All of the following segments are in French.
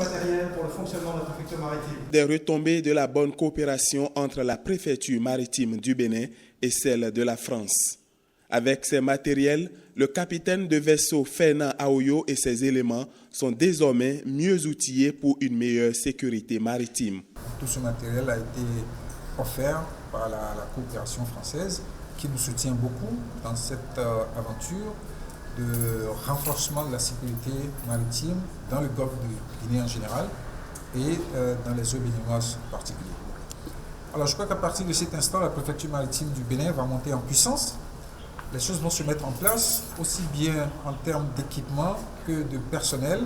matériel pour le fonctionnement de la préfecture maritime. Des retombées de la bonne coopération entre la préfecture maritime du Bénin et celle de la France. Avec ces matériels, le capitaine de vaisseau Fernand Aoyo et ses éléments sont désormais mieux outillés pour une meilleure sécurité maritime. Tout ce matériel a été offert par la coopération française qui nous soutient beaucoup dans cette aventure de renforcement de la sécurité maritime dans le golfe de Guinée en général et dans les eaux béninoises en particulier. Alors je crois qu'à partir de cet instant, la préfecture maritime du Bénin va monter en puissance. Les choses vont se mettre en place, aussi bien en termes d'équipement que de personnel,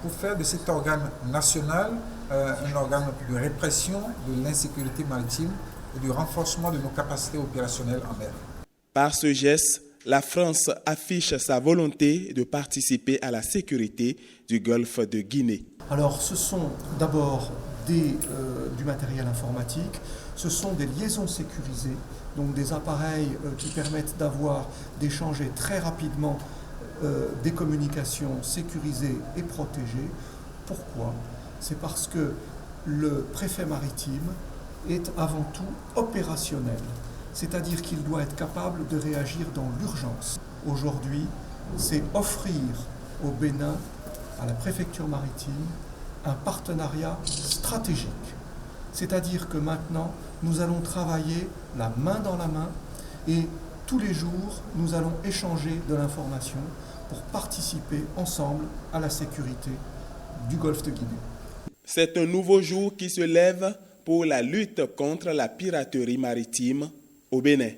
pour faire de cet organe national un organe de répression de l'insécurité maritime et de renforcement de nos capacités opérationnelles en mer. Par ce geste, la France affiche sa volonté de participer à la sécurité du golfe de Guinée. Alors ce sont d'abord du matériel informatique, ce sont des liaisons sécurisées, donc des appareils qui permettent d'échanger très rapidement des communications sécurisées et protégées. Pourquoi ? C'est parce que le préfet maritime est avant tout opérationnel, c'est-à-dire qu'il doit être capable de réagir dans l'urgence. Aujourd'hui, c'est offrir au Bénin, à la préfecture maritime, un partenariat stratégique. C'est-à-dire que maintenant, nous allons travailler la main dans la main et tous les jours, nous allons échanger de l'information pour participer ensemble à la sécurité du golfe de Guinée. C'est un nouveau jour qui se lève pour la lutte contre la piraterie maritime au Bénin.